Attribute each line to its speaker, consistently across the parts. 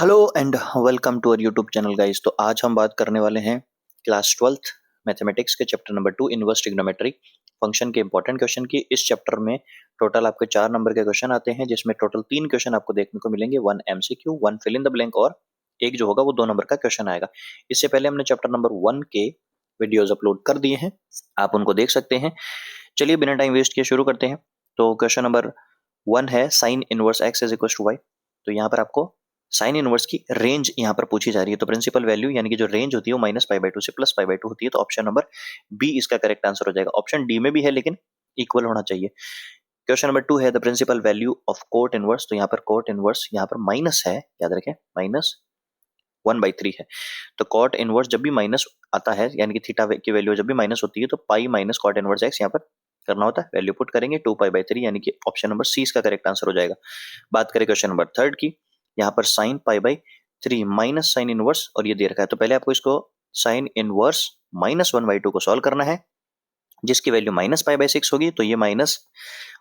Speaker 1: Hello and welcome to our YouTube channel guys. तो आज हम बात करने वाले हैं क्लास 12th मैथमेटिक्स के chapter number 2 inverse trigonometry function के इंपॉर्टेंट क्वेश्चन की। इस चैप्टर में टोटल आपके 4 नंबर के क्वेश्चन आते हैं, जिसमें टोटल 3 क्वेश्चन आपको देखने को मिलेंगे, 1 MCQ, 1 fill in the blank और एक जो होगा वो 2 नंबर का क्वेश्चन आएगा। इससे पहले हमने चैप्टर नंबर 1 के वीडियोज अपलोड कर दिए हैं, आप उनको देख सकते हैं। चलिए बिना टाइम वेस्ट किए शुरू करते हैं। तो क्वेश्चन नंबर 1 है sine inverse x is equal to y. तो यहाँ पर आपको साइन इनवर्स की रेंज यहाँ पर पूछी जा रही है। तो प्रिंसिपल वैल्यू यानी कि जो रेंज होती है वो -π/2 से +π/2 होती है। तो ऑप्शन नंबर बी इसका करेक्ट आंसर हो जाएगा। ऑप्शन डी में भी है लेकिन इक्वल होना चाहिए। क्वेश्चन नंबर 2 है the principal value of cot inverse. तो यहाँ पर कोट इनवर्स यहाँ पर माइनस है, याद रखें -1/3 है। तो कॉट इनवर्स जब भी माइनस आता है यानी कि थीटा की वैल्यू जब भी माइनस होती है तो pi minus cot inverse x यहाँ पर करना होता है। वैल्यू पुट करेंगे 2π/3 यानी कि ऑप्शन नंबर सी इसका करेक्ट आंसर हो जाएगा। बात करें क्वेश्चन नंबर 3 की, यहाँ पर साइन π/3 माइनस साइन इनवर्स और ये दे रखा है। तो पहले आपको इसको साइन इनवर्स -1/2 को सॉल्व करना है, जिसकी वैल्यू -π/6 होगी। तो ये माइनस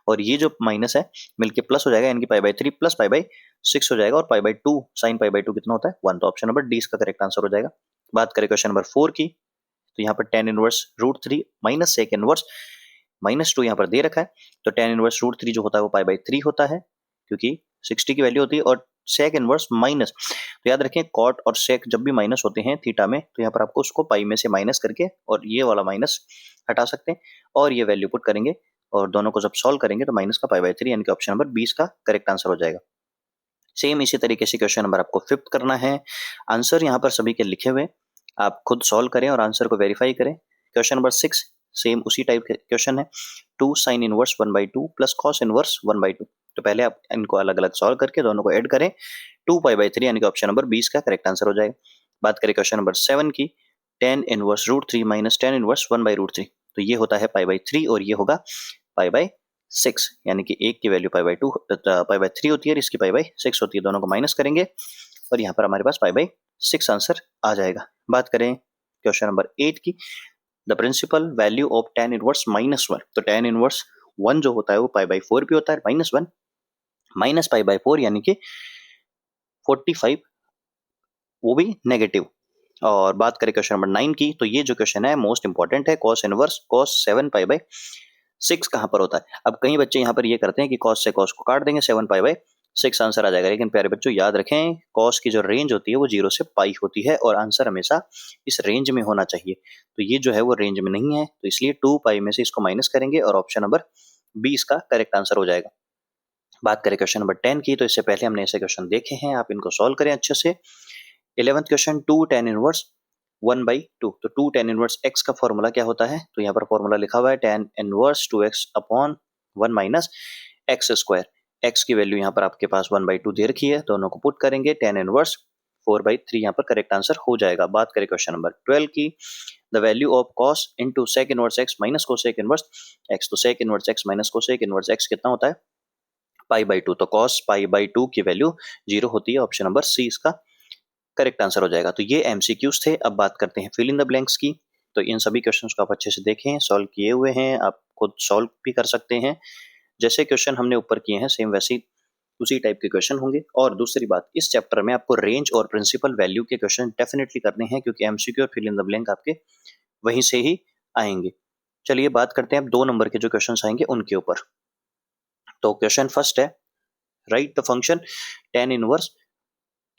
Speaker 1: और ये जो माइनस है मिलके प्लस हो जाएगा, यानी कि π/3 प्लस π/6 हो जाएगा और π/2 साइन π/2 कितना होता है 1। तो ऑप्शन नंबर डी इसका करेक्ट आंसर हो जाएगा। बात करें क्वेश्चन नंबर 4 की, तो यहाँ पर tan inverse √3 minus sec inverse -2 यहाँ पर दे रखा है। तो tan इनवर्स √3 जो होता है वो π/3 होता है, क्योंकि 60 की वैल्यू होती है, और सेक इनवर्स माइनस। तो याद रखें कॉट और सेक जब भी माइनस होते हैं थीटा में, तो यहाँ पर आपको उसको पाई में से माइनस करके और ये वाला माइनस हटा सकते हैं और ये वैल्यू पुट करेंगे और दोनों को जब सॉल्व करेंगे तो माइनस का π/3 यानी कि ऑप्शन नंबर 20 का करेक्ट आंसर हो जाएगा। सेम इसी तरीके से क्वेश्चन नंबर आपको 5th करना है। आंसर यहाँ पर सभी के लिखे हुए, आप खुद सॉल्व करें और आंसर को वेरीफाई करें। क्वेश्चन नंबर 6 सेम उसी टाइप के क्वेश्चन है, 2 sine inverse 1/2 plus cos inverse 1/2। तो पहले आप इनको अलग अलग सॉल्व करके दोनों को ऐड करें, 2π/3 यानी कि ऑप्शन नंबर 20 का करेक्ट आंसर हो जाएगा। बात करें क्वेश्चन नंबर 7 की, tan inverse √3 minus tan inverse 1/√3। तो ये होता है π/3 और ये होगा π/6, यानी कि एक की वैल्यू π/3 होती है और इसकी π/6 होती है। दोनों को माइनस करेंगे और यहाँ पर हमारे पास π/6 आंसर आ जाएगा। बात करें क्वेश्चन नंबर 8 की, the principal value of tan inverse -1। तो tan इनवर्स 1 जो होता है वो π/4 भी होता है, -1 माइनस π/4 यानी कि 45, वो भी नेगेटिव। और बात करें क्वेश्चन नंबर 9 की, तो ये जो क्वेश्चन है मोस्ट इंपॉर्टेंट है, cos इनवर्स cos 7π/6 कहां पर होता है। अब कई बच्चे यहाँ पर ये करते हैं कि cos से cos को काट देंगे, 7π/6 आंसर आ जाएगा। लेकिन प्यारे बच्चों याद रखें cos की जो रेंज होती है वो 0 से पाई होती है और आंसर हमेशा इस रेंज में होना चाहिए। तो ये जो है वो रेंज में नहीं है, तो इसलिए 2π में से इसको माइनस करेंगे और ऑप्शन नंबर 20 का करेक्ट आंसर हो जाएगा। बात करें क्वेश्चन नंबर 10 की, तो इससे पहले हमने ऐसे क्वेश्चन देखे हैं, आप इनको सॉल्व करें अच्छे से। 11th question, 2 tan inverse 1/2। तो 2 tan इनवर्स x का फॉर्मूला क्या होता है, तो यहाँ पर फॉर्मूला लिखा हुआ है tan inverse 2x upon 1 minus x square. x की वैल्यू यहाँ पर आपके पास 1/2 दे रखी है, दोनों को पुट करेंगे, tan इनवर्स 4/3 यहाँ पर करेक्ट आंसर हो जाएगा। बात करें क्वेश्चन नंबर 12 की, the value of cos into sec inverse x minus cosec inverse x। तो sec inverse x minus cosec inverse x कितना होता है π/2। तो cos π/2 की वैल्यू 0 होती है, ऑप्शन नंबर सी इसका करेक्ट आंसर हो जाएगा। तो ये एमसीक्यूज थे। अब बात करते हैं फिल इन द ब्लैंक्स की। तो इन सभी क्वेश्चंस को आप अच्छे से देखें, सॉल्व किए हुए हैं, आप खुद सॉल्व भी कर सकते हैं। जैसे क्वेश्चन हमने ऊपर किए हैं सेम वैसे उसी टाइप के क्वेश्चन होंगे। और दूसरी बात, इस चैप्टर में आपको रेंज और प्रिंसिपल वैल्यू के क्वेश्चन डेफिनेटली करने हैं, क्योंकि एमसीक्यू और फिल इन द ब्लैंक आपके वहीं से ही आएंगे। चलिए बात करते हैं अब 2 नंबर के जो क्वेश्चन आएंगे उनके ऊपर। तो क्वेश्चन फर्स्ट है, right the function tan inverse,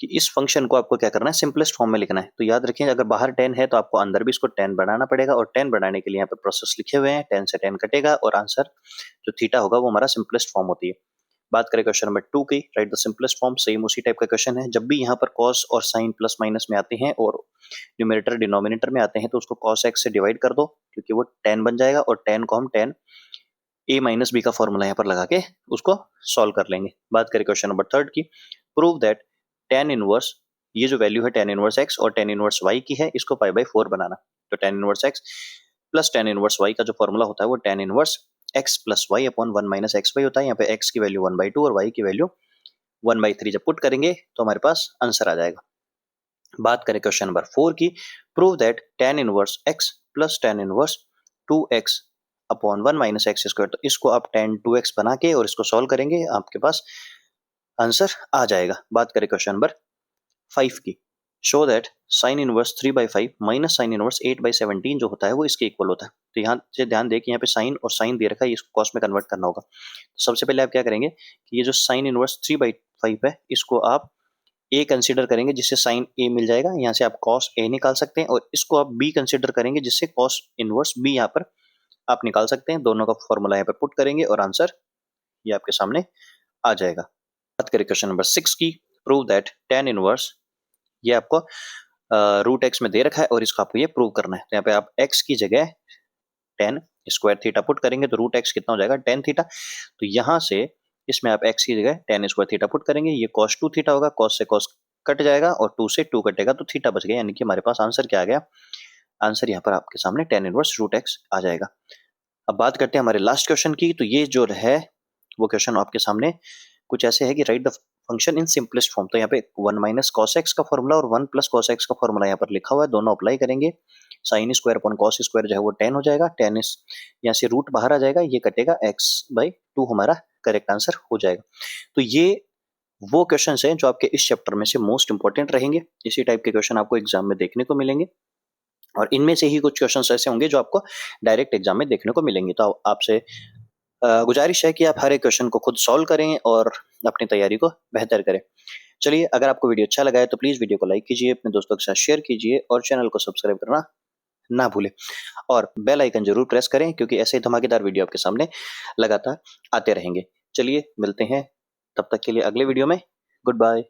Speaker 1: कि इस फंक्शन को आपको क्या करना है, सिंपलेस्ट फॉर्म में लिखना है। तो याद रखिए अगर बाहर 10 है तो आपको अंदर भी इसको 10 बनाना पड़ेगा, और 10 बनाने के लिए यहाँ पे प्रोसेस लिखे हुए हैं, 10 से 10 कटेगा और आंसर जो थीटा होगा वो हमारा सिंपलेस्ट फॉर्म होती है। बात करें क्वेश्चन नंबर 2 की, right the simplest form, same उसी टाइप का क्वेश्चन है। जब भी यहाँ पर cos और sin प्लस माइनस में आते हैं और न्यूमरेटर डिनोमिनेटर में आते हैं तो उसको cos x से डिवाइड कर दो, क्योंकि वो 10 बन जाएगा, और 10 को हम 10 a माइनस बी का फॉर्मूला यहाँ पर लगा के उसको सॉल्व कर लेंगे। बात करें क्वेश्चन नंबर 3 की, प्रूव दैट tan इनवर्स, ये जो वैल्यू है tan इनवर्स x और tan इनवर्स y की है, इसको π/4 बनाना। तो tan inverse x plus tan inverse y का जो फॉर्मूला होता है वो tan inverse x plus y upon 1 minus x y होता है। यहाँ पे x की वैल्यू 1/2 और y की वैल्यू 1/3 जब पुट करेंगे तो हमारे पास आंसर आ जाएगा। बात करें क्वेश्चन नंबर 4 की, prove that tan inverse x plus tan inverse 2x upon 1 minus x square. तो इसको आप tan 2x बना के और इसको सॉल्व करेंगे, आपके पास आंसर आ जाएगा। बात करें क्वेश्चन नंबर 5 की, show that sine inverse 3/5 minus sine inverse 8/17 जो होता है वो इसके इक्वल होता है। तो यहाँ से ध्यान दें कि यहाँ पे साइन और साइन दे रखा है, इसको कॉस में कन्वर्ट करना होगा। तो सबसे पहले आप क्या करेंगे कि ये जो साइन इनवर्स 3/5 है इसको आप ए कंसीडर करेंगे जिससे साइन ए मिल जाएगा, यहाँ से आप कॉस ए निकाल सकते हैं, और इसको आप बी कंसीडर करेंगे जिससे कॉस इनवर्स बी यहाँ पर आप निकाल सकते हैं। दोनों का फॉर्मूला यहाँ पर पुट करेंगे और आंसर ये आपके सामने आ जाएगा। बात करें क्वेश्चन नंबर 6 की, प्रूव दैट tan इनवर्स, ये आपको रूट एक्स में दे रखा है और इसको आपको ये प्रूव करना है। तो यहाँ पे आप x की जगह tan स्क्वायर थीटा पुट करेंगे तो रूट एक्स कितना हो जाएगा tan थीटा। तो यहाँ से इसमें आप x की जगह tan स्क्वायर थीटा पुट करेंगे, ये cos 2 थीटा होगा, cos से cos कट जाएगा और 2 से 2 कटेगा तो थीटा बच गया, यानी कि हमारे पास आंसर क्या आ गया, आंसर यहाँ पर आपके सामने tan इनवर्स रूट एक्स आ जाएगा। अब बात करते हैं हमारे लास्ट क्वेश्चन की। तो ये जो है वो क्वेश्चन आपके सामने कुछ ऐसे है कि right the function in simplest form. तो यहाँ पे 1 माइनस कॉस एक्स का फॉर्मूला और 1 प्लस कॉस एक्स का फॉर्मूला यहाँ पर लिखा हुआ है, दोनों अप्लाई करेंगे। Sine square upon cos square जो है वो 10 हो जाएगा, 10 इस यहाँ से रूट बाहर आ जाएगा, ये कटेगा x/2 हमारा करेक्ट आंसर हो जाएगा। तो ये वो क्वेश्चन है जो आपके इस चैप्टर में से मोस्ट इंपॉर्टेंट रहेंगे। इसी टाइप के क्वेश्चन आपको एग्जाम में देखने को मिलेंगे और इनमें से ही कुछ क्वेश्चंस ऐसे होंगे जो आपको डायरेक्ट एग्जाम में देखने को मिलेंगे। तो आपसे गुजारिश है कि आप हर एक क्वेश्चन को खुद सॉल्व करें और अपनी तैयारी को बेहतर करें। चलिए, अगर आपको वीडियो अच्छा लगा है तो प्लीज़ वीडियो को लाइक कीजिए, अपने दोस्तों के साथ शेयर कीजिए और चैनल को सब्सक्राइब करना ना भूलें और बेल आइकन जरूर प्रेस करें क्योंकि ऐसे धमाकेदार वीडियो आपके सामने लगातार आते रहेंगे। चलिए मिलते हैं तब तक के लिए अगले वीडियो में। Good bye.